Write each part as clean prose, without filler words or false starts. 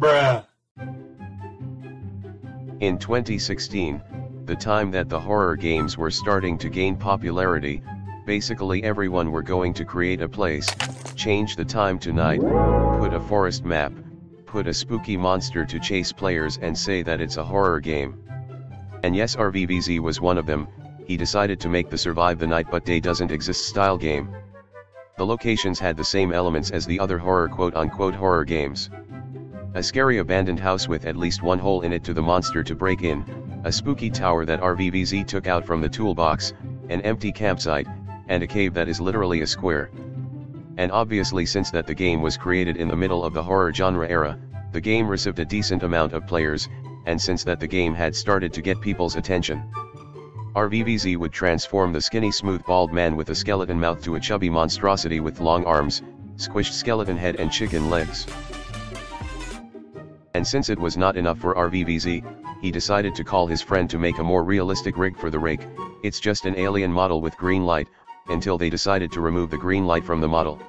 Bruh. In 2016, the time that the horror games were starting to gain popularity, basically everyone were going to create a place, change the time to night, put a forest map, put a spooky monster to chase players and say that it's a horror game. And yes, VarieZ was one of them. He decided to make the survive the night but day doesn't exist style game. The locations had the same elements as the other horror quote-unquote horror games. A scary abandoned house with at least one hole in it to the monster to break in, a spooky tower that VarieZ took out from the toolbox, an empty campsite, and a cave that is literally a square. And obviously, since that the game was created in the middle of the horror genre era, the game received a decent amount of players, and since that the game had started to get people's attention. VarieZ would transform the skinny smooth bald man with a skeleton mouth to a chubby monstrosity with long arms, squished skeleton head and chicken legs. And since it was not enough for VarieZ, he decided to call his friend to make a more realistic rig for the Rake. It's just an alien model with green light, until they decided to remove the green light from the model.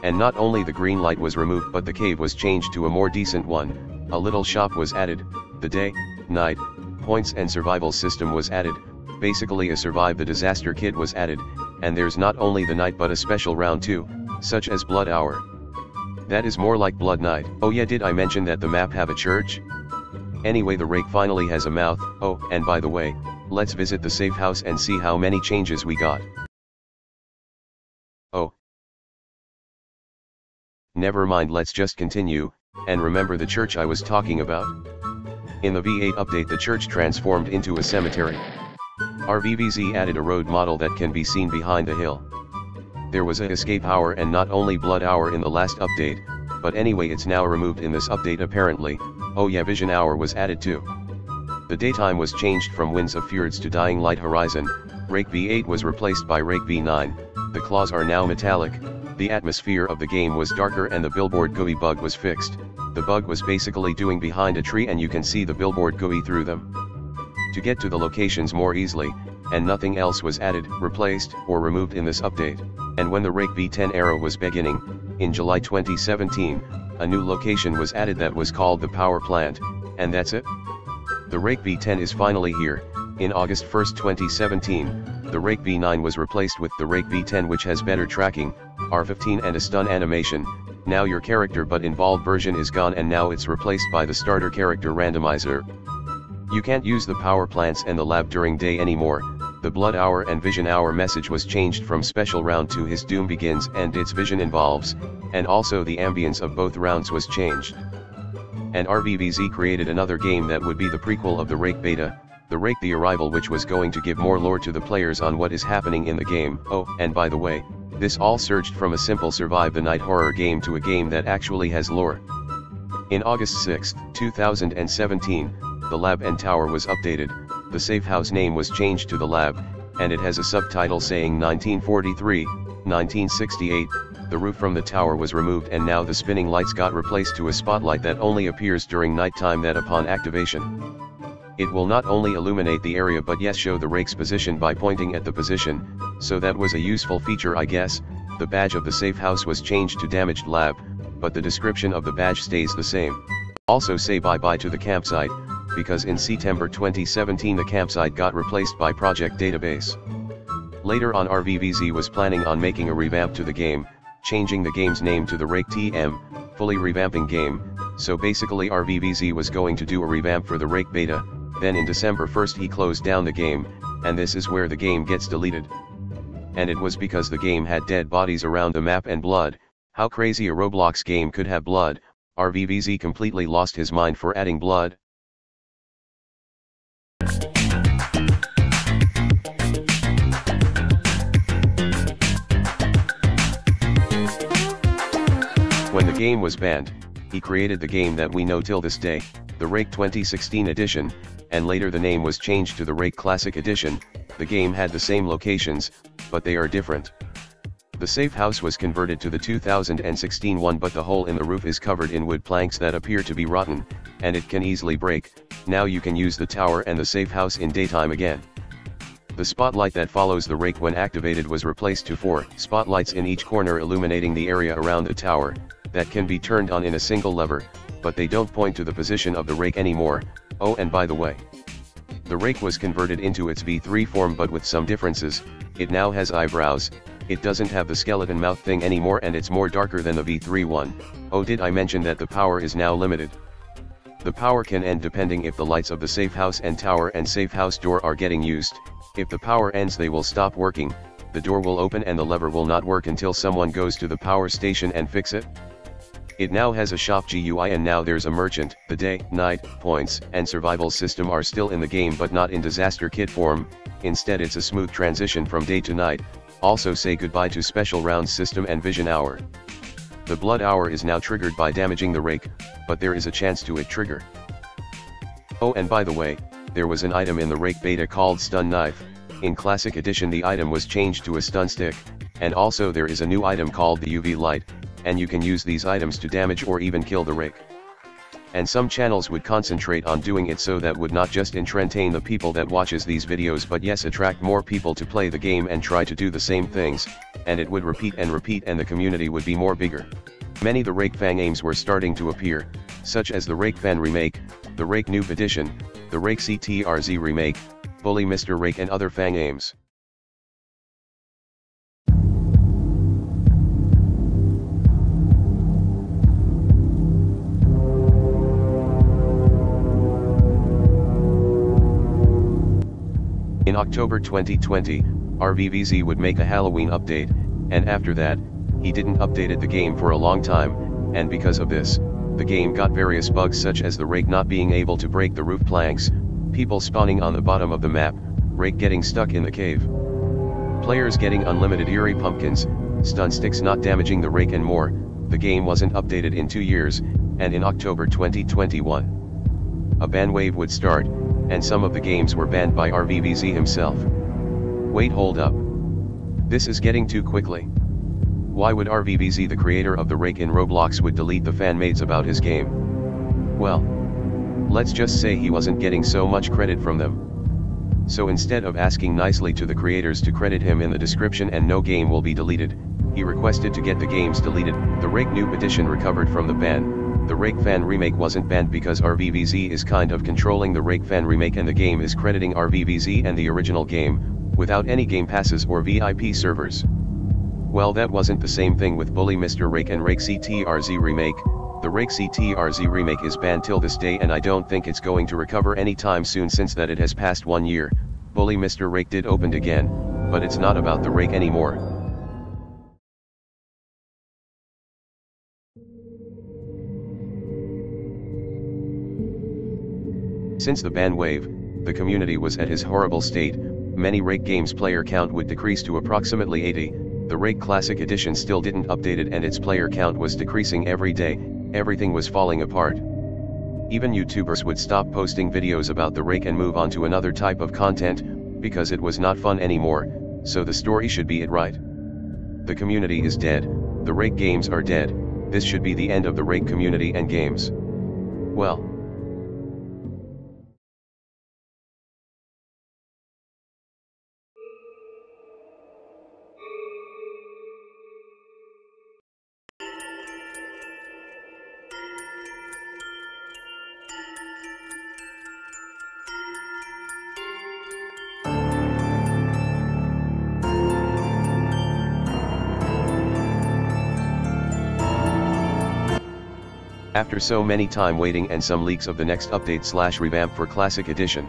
And not only the green light was removed but the cave was changed to a more decent one, a little shop was added, the day, night, points and survival system was added, basically a survive the disaster kit was added, and there's not only the night but a special round too, such as blood hour. That is more like blood night. Oh yeah, did I mention that the map have a church? Anyway, the Rake finally has a mouth. Oh, and by the way, let's visit the safe house and see how many changes we got. Oh. Never mind, let's just continue, and remember the church I was talking about? In the V8 update the church transformed into a cemetery. VarieZ added a road model that can be seen behind the hill. There was a escape hour and not only blood hour in the last update, but anyway it's now removed in this update apparently. Oh yeah, vision hour was added too. The daytime was changed from Winds of Fjords to Dying Light Horizon. Rake V8 was replaced by Rake V9, the claws are now metallic, the atmosphere of the game was darker and the billboard GUI bug was fixed. The bug was basically doing behind a tree and you can see the billboard GUI through them. To get to the locations more easily, and nothing else was added, replaced, or removed in this update. And when the Rake V10 era was beginning, in July 2017, a new location was added that was called the power plant, and that's it. The Rake V10 is finally here. In August 1, 2017, the Rake V9 was replaced with the Rake V10 which has better tracking, R15 and a stun animation. Now your character but involved version is gone and now it's replaced by the starter character randomizer. You can't use the power plants and the lab during day anymore. The blood hour and vision hour message was changed from special round to his doom begins and its vision involves, and also the ambience of both rounds was changed. And VarieZ created another game that would be the prequel of the Rake beta, the Rake the Arrival, which was going to give more lore to the players on what is happening in the game. Oh, and by the way, this all surged from a simple survive the night horror game to a game that actually has lore. In August 6, 2017, the lab and tower was updated, the safe house name was changed to the lab, and it has a subtitle saying 1943, 1968, the roof from the tower was removed and now the spinning lights got replaced to a spotlight that only appears during nighttime that upon activation. It will not only illuminate the area but yes show the Rake's position by pointing at the position, so that was a useful feature I guess. The badge of the safe house was changed to damaged lab, but the description of the badge stays the same. Also say bye-bye to the campsite, because in September 2017 the campsite got replaced by Project Database. Later on VarieZ was planning on making a revamp to the game, changing the game's name to the Rake TM, fully revamping game, so basically VarieZ was going to do a revamp for the Rake beta, then in December 1st he closed down the game, and this is where the game gets deleted. And it was because the game had dead bodies around the map and blood. How crazy a Roblox game could have blood. VarieZ completely lost his mind for adding blood. When the game was banned, he created the game that we know till this day, the Rake 2016 edition, and later the name was changed to the Rake Classic edition. The game had the same locations, but they are different. The safe house was converted to the 2016 one, but the hole in the roof is covered in wood planks that appear to be rotten, and it can easily break. Now you can use the tower and the safe house in daytime again. The spotlight that follows the Rake when activated was replaced to 4 spotlights in each corner illuminating the area around the tower, that can be turned on in a single lever. but they don't point to the position of the rake anymore. Oh, and by the way, the rake was converted into its V3 form, but with some differences. It now has eyebrows, it doesn't have the skeleton mouth thing anymore, and it's more darker than the V3 one. Oh, did I mention that the power is now limited? The power can end depending if the lights of the safe house and tower and safe house door are getting used. If the power ends, they will stop working, the door will open and the lever will not work until someone goes to the power station and fix it. It now has a shop GUI, and now there's a merchant. The day, night, points, and survival system are still in the game, but not in disaster kit form. Instead, it's a smooth transition from day to night. Also say goodbye to special rounds system and vision hour. The blood hour is now triggered by damaging the rake, but there is a chance to it trigger. Oh, and by the way, there was an item in the rake beta called stun knife. In classic edition the item was changed to a stun stick, and also there is a new item called the UV light, and you can use these items to damage or even kill the rake. And some channels would concentrate on doing it, so that would not just entertain the people that watches these videos, but yes, attract more people to play the game and try to do the same things, and it would repeat and repeat, and the community would be more bigger. Many the Rake fan games were starting to appear, such as the Rake Fan Remake, the Rake Noob Edition, the Rake CTRZ Remake, Bully Mr. Rake, and other fan games. In October 2020, VarieZ would make a Halloween update, and after that, he didn't update the game for a long time, and because of this, the game got various bugs such as the rake not being able to break the roof planks, people spawning on the bottom of the map, rake getting stuck in the cave, players getting unlimited eerie pumpkins, stun sticks not damaging the rake, and more. The game wasn't updated in 2 years, and in October 2021, a ban wave would start, and some of the games were banned by VarieZ himself. Wait, hold up. This is getting too quickly. Why would VarieZ, the creator of the Rake in Roblox, would delete the fanmates about his game? Well, let's just say he wasn't getting so much credit from them. So instead of asking nicely to the creators to credit him in the description and no game will be deleted, he requested to get the games deleted. The Rake Noob Edition recovered from the ban. The Rake Fan Remake wasn't banned because VarieZ is kind of controlling the Rake Fan Remake, and the game is crediting VarieZ and the original game, without any game passes or VIP servers. Well, that wasn't the same thing with Bully Mr. Rake and Rake CTRZ Remake. The Rake CTRZ Remake is banned till this day, and I don't think it's going to recover anytime soon, since that it has passed 1 year. Bully Mr. Rake did opened again, but it's not about the rake anymore. Since the ban wave, the community was at his horrible state. Many Rake games player count would decrease to approximately 80. The Rake Classic Edition still didn't update it, and its player count was decreasing every day. Everything was falling apart. Even YouTubers would stop posting videos about the Rake and move on to another type of content, because it was not fun anymore, so the story should be it right. The community is dead, the Rake games are dead, this should be the end of the Rake community and games. Well. After so many time waiting and some leaks of the next update/revamp for Classic Edition.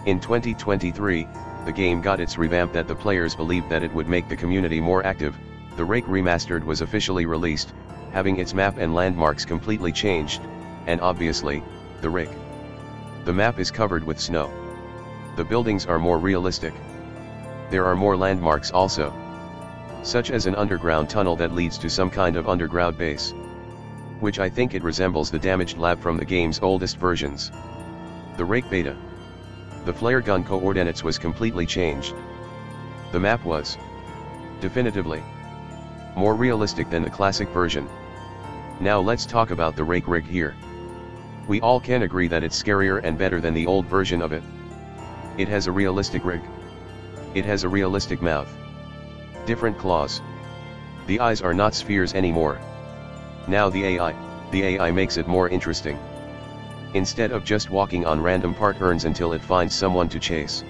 In 2023, the game got its revamp that the players believed that it would make the community more active. The Rake Remastered was officially released, having its map and landmarks completely changed, and obviously, the Rake. The map is covered with snow. The buildings are more realistic. There are more landmarks also, such as an underground tunnel that leads to some kind of underground base, which I think it resembles the damaged lab from the game's oldest versions. The Rake Beta. The flare gun coordinates was completely changed. The map was definitively more realistic than the classic version. Now let's talk about the Rake rig here. We all can agree that it's scarier and better than the old version of it. It has a realistic rig. It has a realistic mouth. Different claws. The eyes are not spheres anymore. Now the AI, The AI makes it more interesting. Instead of just walking on random patterns until it finds someone to chase,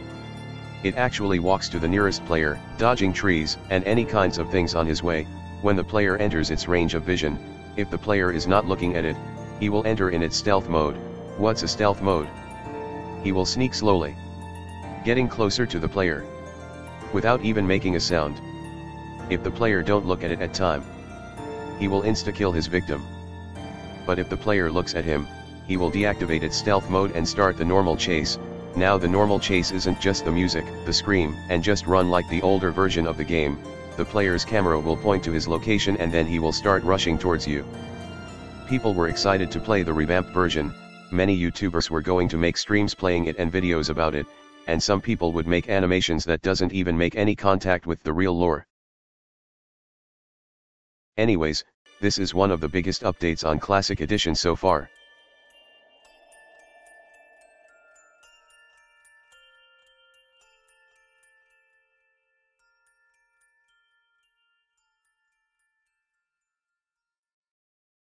it actually walks to the nearest player, dodging trees and any kinds of things on his way. When the player enters its range of vision, if the player is not looking at it, he will enter in its stealth mode. What's a stealth mode? He will sneak slowly, getting closer to the player, without even making a sound. If the player don't look at it at time, he will insta-kill his victim. But if the player looks at him, he will deactivate its stealth mode and start the normal chase. Now the normal chase isn't just the music, the scream, and just run like the older version of the game. The player's camera will point to his location and then he will start rushing towards you. People were excited to play the revamped version. Many YouTubers were going to make streams playing it and videos about it, and some people would make animations that doesn't even make any contact with the real lore. Anyways, this is one of the biggest updates on Classic Edition so far.